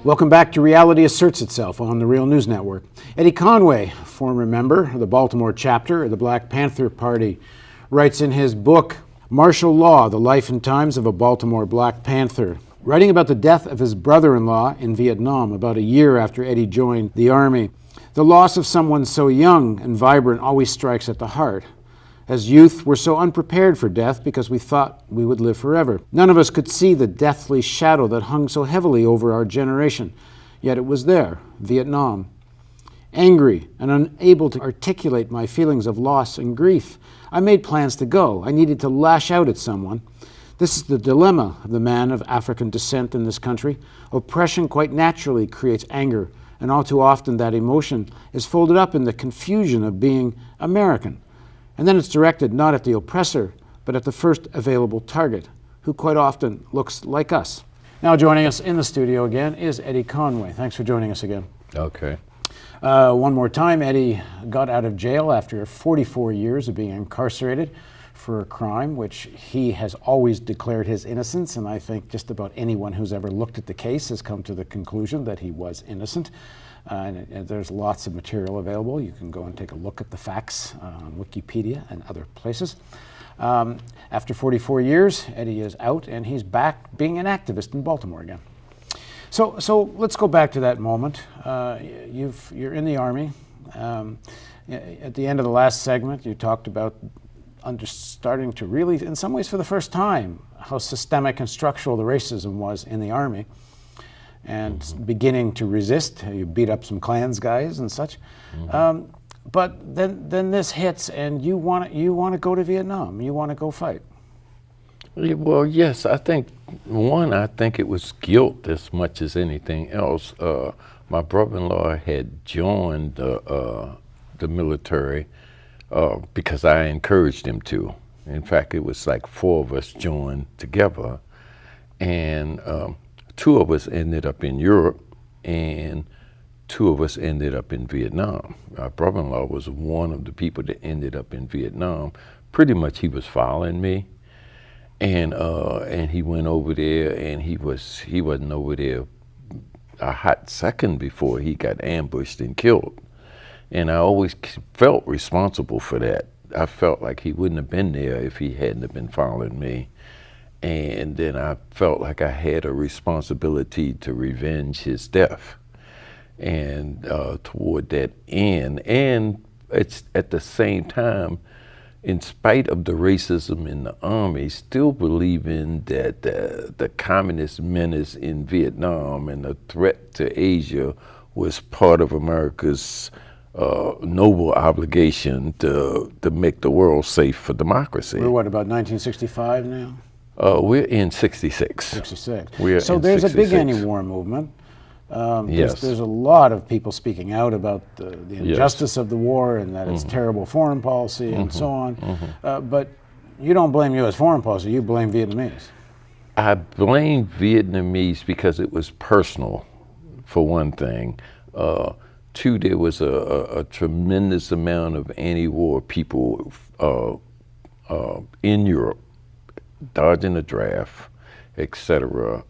Welcome back to Reality Asserts Itself on the Real News Network. Eddie Conway, former member of the Baltimore chapter of the Black Panther Party, writes in his book, Martial Law, The Life and Times of a Baltimore Black Panther, writing about the death of his brother-in-law in Vietnam about a year after Eddie joined the Army. The loss of someone so young and vibrant always strikes at the heart. As youth, we're so unprepared for death because we thought we would live forever. None of us could see the deathly shadow that hung so heavily over our generation. Yet it was there, Vietnam. Angry and unable to articulate my feelings of loss and grief, I made plans to go. I needed to lash out at someone. This is the dilemma of the man of African descent in this country. Oppression quite naturally creates anger, and all too often that emotion is folded up in the confusion of being American. And then it's directed not at the oppressor, but at the first available target, who quite often looks like us. Now joining us in the studio again is Eddie Conway. Thanks for joining us again. Okay. One more time, Eddie got out of jail after 44 years of being incarcerated for a crime which he has always declared his innocence, and I think just about anyone who's ever looked at the case has come to the conclusion that he was innocent. And there's lots of material available. You can go and take a look at the facts on Wikipedia and other places. After 44 years, Eddie is out and he's back being an activist in Baltimore again. So let's go back to that moment. You're in the Army. At the end of the last segment, you talked about starting to really, in some ways for the first time, how systemic and structural the racism was in the Army, and beginning to resist. You beat up some Klans guys and such. But then this hits, and you want to go to Vietnam. You want to go fight. Yeah, well, yes, I think it was guilt as much as anything else. My brother-in-law had joined the military because I encouraged him to. In fact, it was like 4 of us joined together, and 2 of us ended up in Europe, and 2 of us ended up in Vietnam. My brother-in-law was one of the people that ended up in Vietnam. Pretty much he was following me, and he went over there, and he wasn't over there a hot second before he got ambushed and killed. And I always felt responsible for that. I felt like he wouldn't have been there if he hadn't have been following me. And then I felt like I had a responsibility to revenge his death. And toward that end, and it's at the same time, in spite of the racism in the Army, still believing that the communist menace in Vietnam and the threat to Asia was part of America's noble obligation to make the world safe for democracy. We're what, about 1965 now? We're in 66. 66. So there's 66. a big anti-war movement. Yes. There's a lot of people speaking out about the injustice of the war and that it's terrible foreign policy and so on. But you don't blame U.S. foreign policy, you blame Vietnamese. I blame Vietnamese because it was personal, for one thing. 2, there was a tremendous amount of anti-war people in Europe, dodging the draft, etc.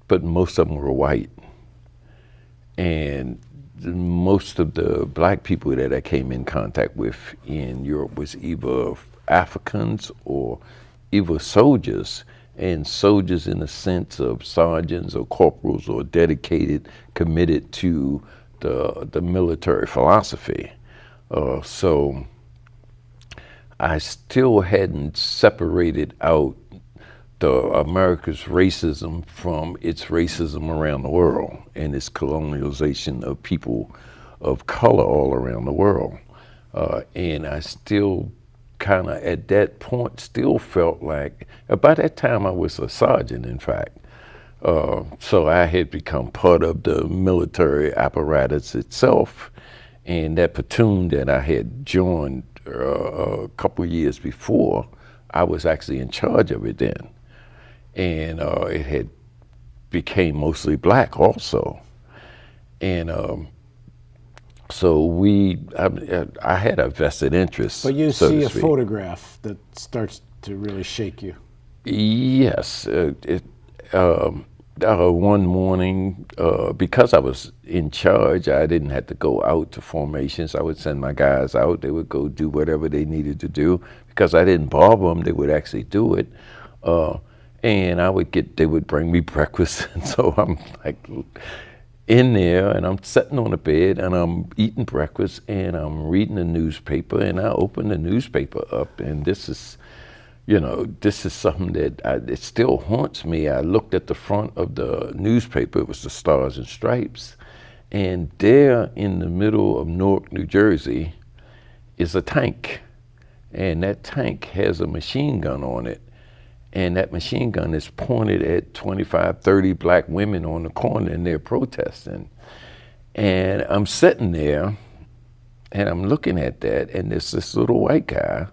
But most of them were white. And most of the black people that I came in contact with in Europe was either Africans or either soldiers, and soldiers in the sense of sergeants or corporals or dedicated, committed to the military philosophy. So I still hadn't separated out America's racism from its racism around the world and its colonialization of people of color all around the world. And I still kind of, at that point, still felt like, by that time I was a sergeant, in fact. So I had become part of the military apparatus itself, and that platoon that I had joined a couple of years before, I was actually in charge of it then. And it had became mostly black also. And so I had a vested interest. But you see a photograph that starts to really shake you. Yes, one morning, because I was in charge, I didn't have to go out to formations. I would send my guys out. They would go do whatever they needed to do. Because I didn't bother them, they would actually do it. And they would bring me breakfast. And so I'm like in there, and I'm sitting on the bed, and I'm eating breakfast, and I'm reading the newspaper, and I open the newspaper up, and this is something that it still haunts me. I looked at the front of the newspaper. It was the Stars and Stripes. And there in the middle of Newark, New Jersey, is a tank. And that tank has a machine gun on it. And that machine gun is pointed at 25, 30 black women on the corner, and they're protesting. And I'm sitting there, and I'm looking at that, and there's this little white guy.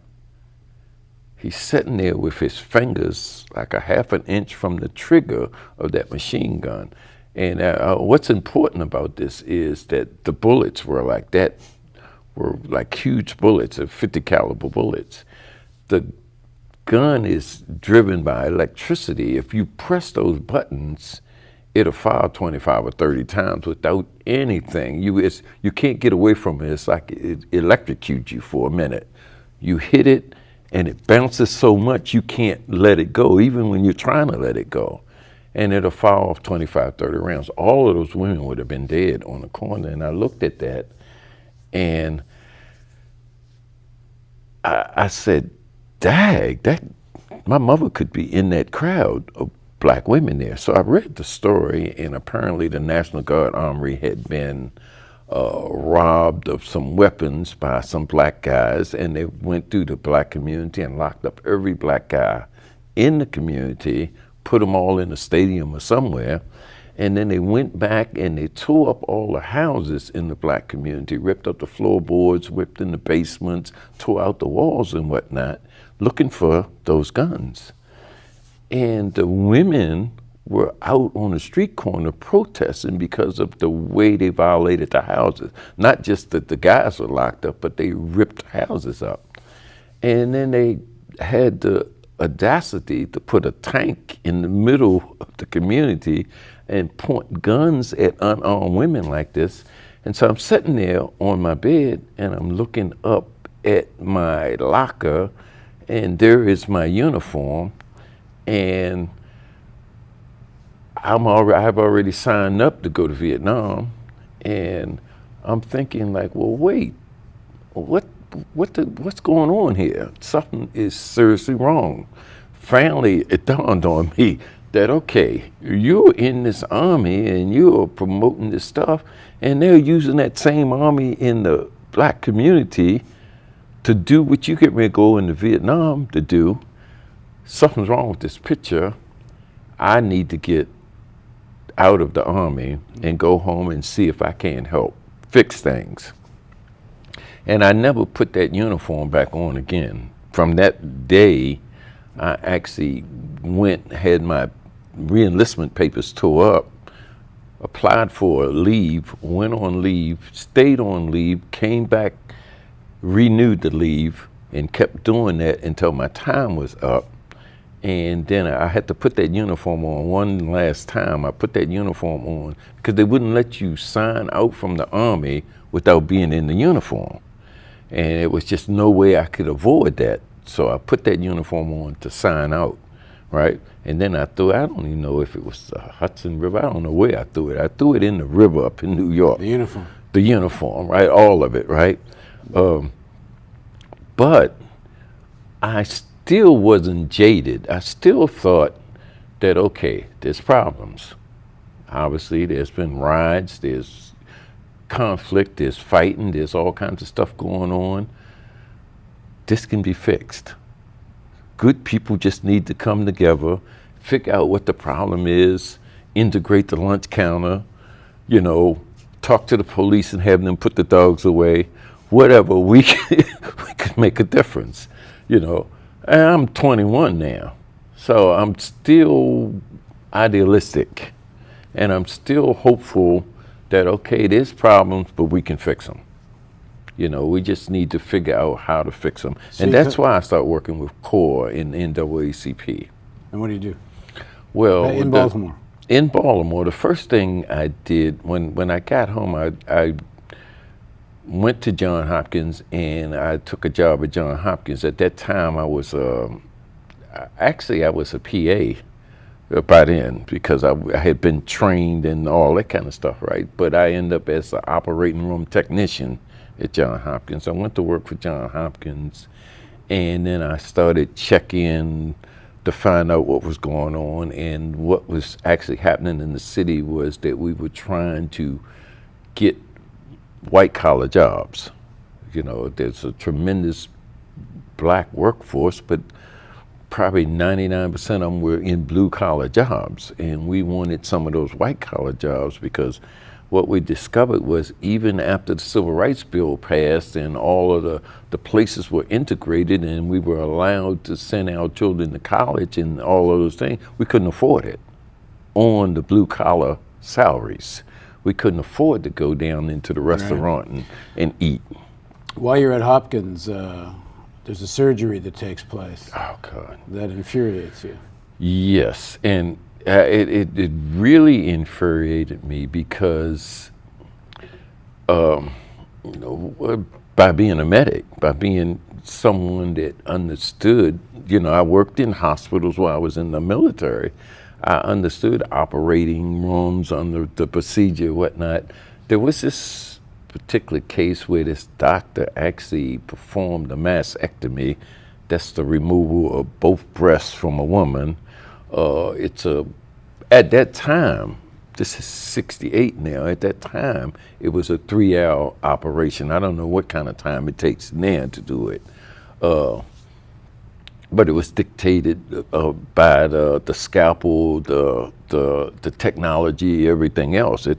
He's sitting there with his fingers like a half an inch from the trigger of that machine gun. And what's important about this is that the bullets were like that, were like huge bullets, 50 caliber bullets. The gun is driven by electricity. If you press those buttons, it'll fire 25 or 30 times without anything. You can't get away from it. It's like it electrocutes you for a minute. You hit it, and it bounces so much you can't let it go, even when you're trying to let it go. And it'll fire off 25, 30 rounds. All of those women would have been dead on the corner. And I looked at that, and I said, dag, my mother could be in that crowd of black women there. So I read the story, and apparently the National Guard Armory had been robbed of some weapons by some black guys, and they went through the black community and locked up every black guy in the community, put them all in a stadium or somewhere, and then they went back and they tore up all the houses in the black community, ripped up the floorboards, whipped in the basements, tore out the walls and whatnot, looking for those guns. And the women were out on the street corner protesting because of the way they violated the houses. Not just that the guys were locked up, but they ripped houses up. And then they had the audacity to put a tank in the middle of the community and point guns at unarmed women like this. And so I'm sitting there on my bed, and I'm looking up at my locker, and there is my uniform, and I've already signed up to go to Vietnam, and I'm thinking like, well, wait, what's going on here? Something is seriously wrong. Finally, it dawned on me that, okay, you're in this army and you're promoting this stuff, and they're using that same army in the black community to do what you get ready to go into Vietnam to do. Something's wrong with this picture. I need to get out of the army and go home and see if I can help fix things. And I never put that uniform back on again. From that day, I actually had my re-enlistment papers tore up, applied for a leave, went on leave, stayed on leave, came back, renewed the leave, and kept doing that until my time was up. And then I had to put that uniform on one last time. I put that uniform on because they wouldn't let you sign out from the army without being in the uniform. And it was just no way I could avoid that. So I put that uniform on to sign out, right? And then I don't even know if it was the Hudson River. I don't know where I threw it. I threw it in the river up in New York. The uniform. The uniform, right? All of it, right? But I still wasn't jaded. I still thought that, okay, there's problems. Obviously, there's been riots, there's conflict, there's fighting, there's all kinds of stuff going on. This can be fixed. Good people just need to come together, figure out what the problem is, integrate the lunch counter, talk to the police and have them put the dogs away. Whatever, we could make a difference, And I'm 21 now, so I'm still idealistic, and I'm still hopeful that, okay, there's problems, but we can fix them. We just need to figure out how to fix them. And that's why I started working with CORE in NAACP. And what do you do? Well, in Baltimore? In Baltimore, the first thing I did when I got home, I went to Johns Hopkins and I took a job at Johns Hopkins. At that time, I was actually I was a PA by then because I had been trained and all that kind of stuff, right? But I ended up as an operating room technician at Johns Hopkins. I went to work for Johns Hopkins, and then I started checking to find out what was going on. And what was actually happening in the city was that we were trying to get white collar jobs. You know, there's a tremendous black workforce, but probably 99% of them were in blue collar jobs. And we wanted some of those white collar jobs because what we discovered was even after the Civil Rights Bill passed and all of the places were integrated and we were allowed to send our children to college and all of those things, we couldn't afford it on the blue collar salaries. We couldn't afford to go down into the restaurant and eat. While you're at Hopkins, there's a surgery that takes place. Oh, God. That infuriates you. Yes, and it really infuriated me because, you know, by being a medic, by being someone that understood, you know, I worked in hospitals while I was in the military. I understood operating rooms under the procedure, whatnot. There was this particular case where this doctor actually performed a mastectomy. That's the removal of both breasts from a woman. At that time, this is 68 now, at that time, it was a 3-hour operation. I don't know what kind of time it takes now to do it. But it was dictated by the scalpel, the technology, everything else. It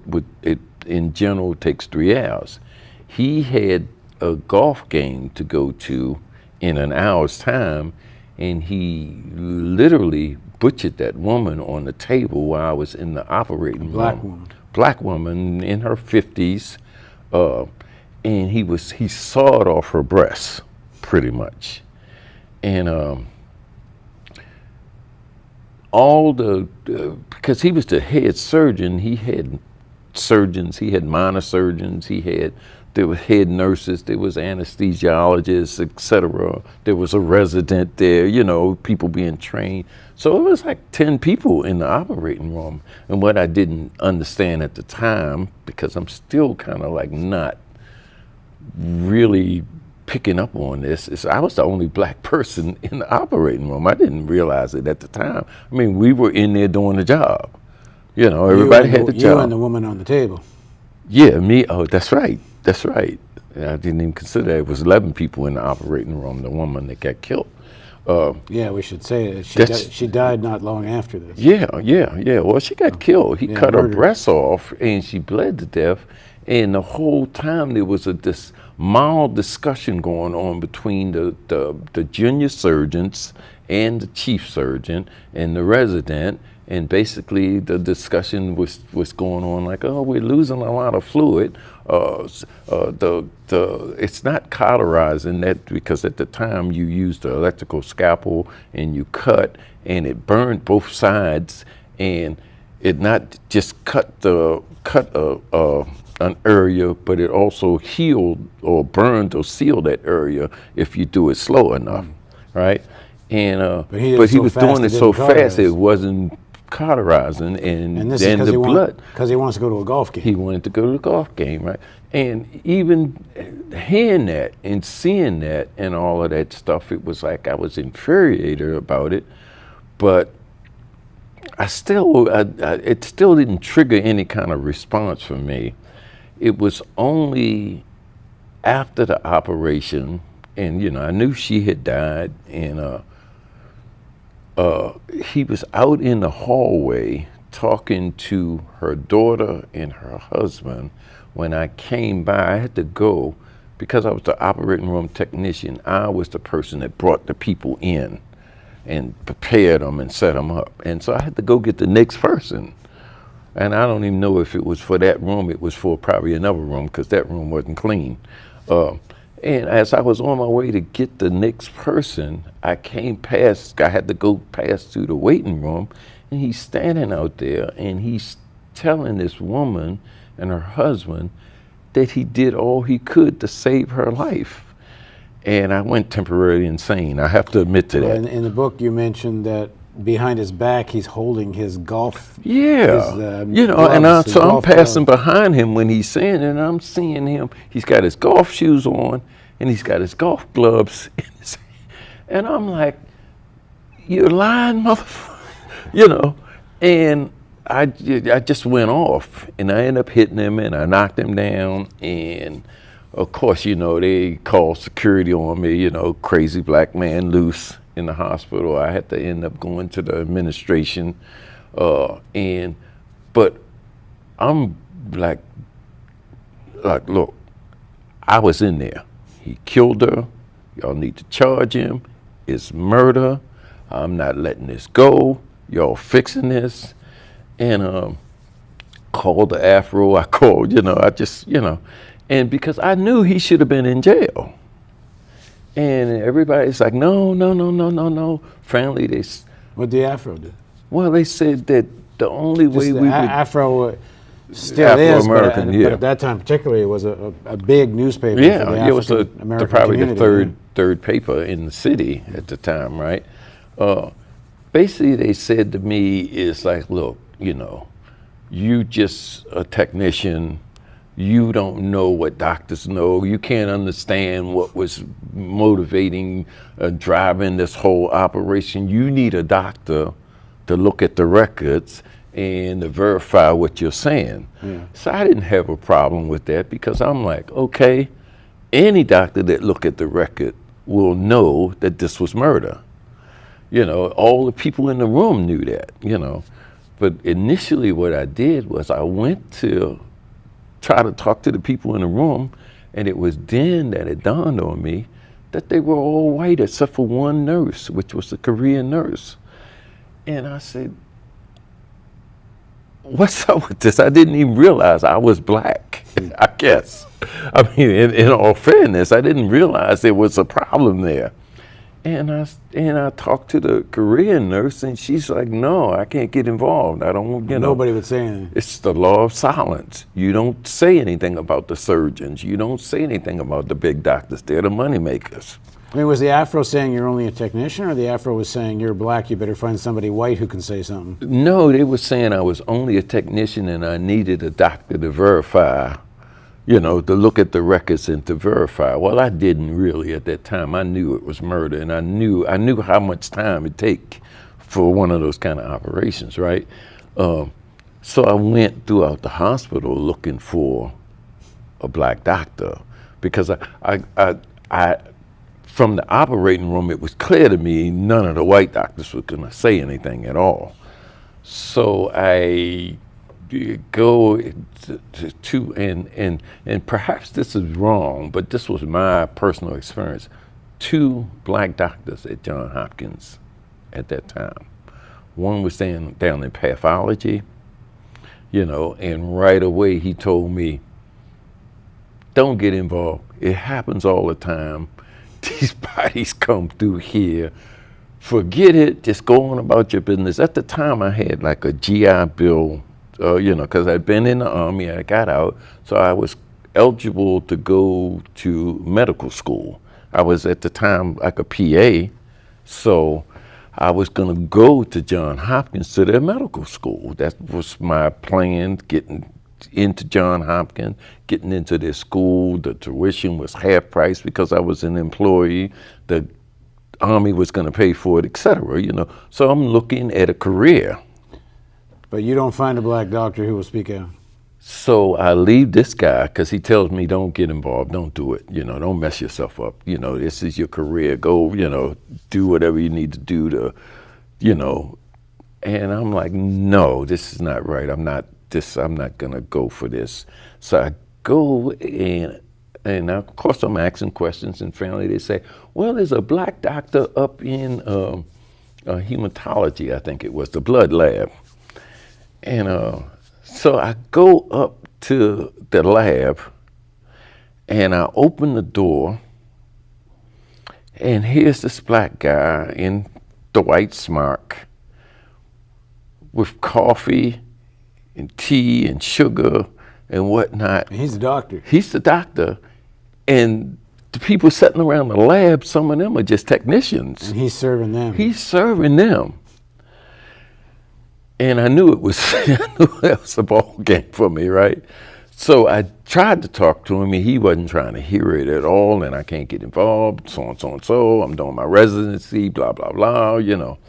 in general takes 3 hours. He had a golf game to go to in an hour's time, and he literally butchered that woman on the table while I was in the operating room. Black woman. Black woman in her 50s, and he sawed off her breasts, pretty much. And because he was the head surgeon, he had surgeons, he had minor surgeons, there were head nurses, there was anesthesiologists, etc. There was a resident there, you know, people being trained. So it was like 10 people in the operating room. And what I didn't understand at the time, because I'm still kind of like not really picking up on this, is I was the only black person in the operating room. I didn't realize it at the time. I mean, we were in there doing the job. You know, everybody had the job. You and the woman on the table. Yeah, me. Oh, that's right. That's right. I didn't even consider it was 11 people in the operating room. The woman that got killed. Yeah, we should say it. She died not long after this. Yeah. Well, she got killed. He cut her breasts off, and she bled to death. And the whole time there was this mild discussion going on between the junior surgeons and the chief surgeon and the resident. And basically, the discussion was going on like, oh, we're losing a lot of fluid. It's not cauterizing that because at the time you used the electrical scalpel and you cut, and it burned both sides, and it not just cut an area, but it also healed or burned or sealed that area if you do it slow enough, right? And but he was doing it so fast it wasn't cauterizing, and this then is the blood. Because he wants to go to a golf game. He wanted to go to the golf game, right? And even hearing that and seeing that and all of that stuff, it was like I was infuriated about it, but it still didn't trigger any kind of response from me. It was only after the operation, and you know, I knew she had died, and he was out in the hallway talking to her daughter and her husband. When I came by, I had to go because I was the operating room technician. I was the person that brought the people in and prepared them and set them up. And so I had to go get the next person. And I don't even know if it was for that room. It was for probably another room because that room wasn't clean. And as I was on my way to get the next person, I had to go past through the waiting room, And he's standing out there and he's telling this woman and her husband that he did all he could to save her life. And I went temporarily insane. I have to admit to that. In the book, you mentioned that behind his back, he's holding his golf. Yeah, His, gloves, so I'm golf passing glove. behind him when he's saying it, and I'm seeing him. He's got his golf shoes on, and he's got his golf gloves in his hand. And I'm like, "You're lying, motherfucker," And I just went off, and I ended up hitting him, and I knocked him down, and of course, they called security on me, crazy black man loose in the hospital. I had to end up going to the administration, but I'm like, look, I was in there. He killed her. Y'all need to charge him. It's murder. I'm not letting this go. Y'all fixing this. And called the Afro. I called, and because I knew he should have been in jail. And everybody's like, no. Finally, What did the Afro do? well, they said that the only way we would. Afro still is, Afro-American, but at that time particularly, it was a big newspaper for the Yeah, it was African-American probably the community. third paper in the city at the time, right? Basically, they said to me, it's like, look, you just a technician. You don't know what doctors know. You can't understand what was motivating, driving this whole operation. You need a doctor to look at the records and to verify what you're saying. Yeah. So I didn't have a problem with that because I'm like, okay, any doctor that look at the record will know that this was murder. All the people in the room knew that, But initially what I did was I went to try to talk to the people in the room, and it was then that it dawned on me that they were all white except for one nurse, which was a Korean nurse. And I said, what's up with this? I didn't even realize I was black, I guess. I mean, in all fairness, I didn't realize there was a problem there. And I talked to the Korean nurse, and she's like, no, I can't get involved. I don't, Nobody would say anything. It's the law of silence. You don't say anything about the surgeons. You don't say anything about the big doctors. They're the money makers. I mean, was the Afro saying you're only a technician, or the Afro was saying you're black, you better find somebody white who can say something? No, they were saying I was only a technician and I needed a doctor to verify, to look at the records and to verify. Well, I didn't really at that time. I knew it was murder, and I knew how much time it take for one of those kind of operations, right? So I went throughout the hospital looking for a black doctor because I from the operating room, it was clear to me none of the white doctors were going to say anything at all. So I go to and perhaps this is wrong, but this was my personal experience. 2 black doctors at Johns Hopkins at that time. One was down in pathology, and right away he told me, don't get involved. It happens all the time. These bodies come through here. Forget it, just go on about your business. At the time I had like a GI Bill, because I'd been in the Army, I got out, so I was eligible to go to medical school. I was at the time like a PA, so I was gonna go to Johns Hopkins to their medical school. That was my plan, getting into Johns Hopkins, getting into their school. The tuition was half price because I was an employee. The Army was going to pay for it, etc. So I'm looking at a career. But you don't find a black doctor who will speak out. So I leave this guy because he tells me, don't get involved, don't do it, don't mess yourself up. This is your career. Go, do whatever you need to do to, And I'm like, no, this is not right. I'm not gonna go for this. So I go and of course I'm asking questions, and finally they say, well, there's a black doctor up in hematology, I think it was, the blood lab. And so I go up to the lab and I open the door, and here's this black guy in the white smock with coffee and tea and sugar and whatnot. And he's the doctor. He's the doctor, and the people sitting around the lab, some of them are just technicians. And he's serving them. He's serving them. And I knew it was, I knew that was a ball game for me, right? So I tried to talk to him, and he wasn't trying to hear it at all, and I can't get involved, so and so and so. I'm doing my residency, blah, blah, blah, you know.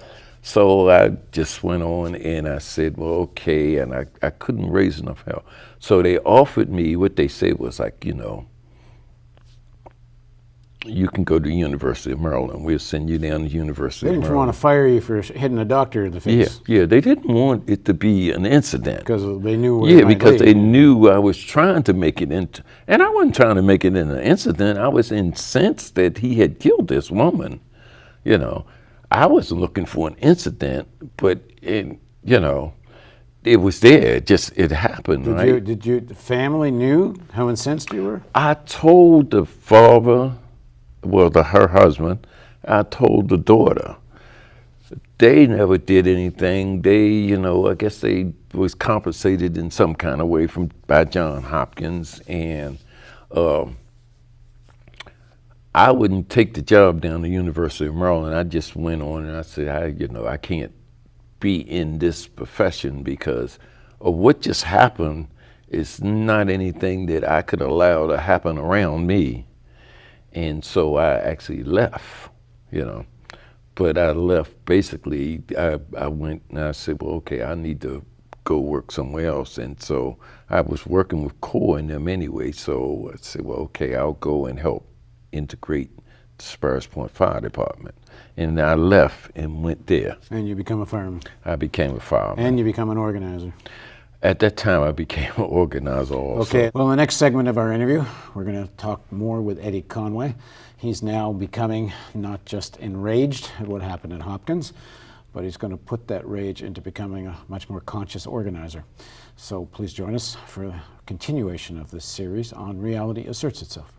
So I just went on, and I said, well, okay, and I couldn't raise enough hell. So they offered me, what they said was like, you know, you can go to the University of Maryland. We'll send you down to the University of Maryland. They didn't want to fire you for hitting a doctor in the face. Yeah, they didn't want it to be an incident. Because they knew where it might because lead. they knew I was trying to make it into, and I wasn't trying to make it into an incident. I was incensed that he had killed this woman. You know, I wasn't looking for an incident, but it, you know, it was there. It happened, right? The family knew how incensed you were? I told the father, well, her husband, I told the daughter. They never did anything. They, you know, I guess they was compensated in some kind of way by Johns Hopkins, and I wouldn't take the job down to the University of Maryland. I just went on and I said, you know, I can't be in this profession because of what just happened is not anything that I could allow to happen around me. And so I actually left, you know. But I left basically, I went and I said, well, okay, I need to go work somewhere else. And so I was working with Core and them anyway. So I said, well, okay, I'll go and help integrate the Sparrows Point Fire Department. And I left and went there. And you become a fireman. I became a fireman. And you become an organizer. At that time, I became an organizer also. Okay, well, in the next segment of our interview, we're going to talk more with Eddie Conway. He's now becoming not just enraged at what happened at Hopkins, but he's going to put that rage into becoming a much more conscious organizer. So please join us for a continuation of this series on Reality Asserts Itself.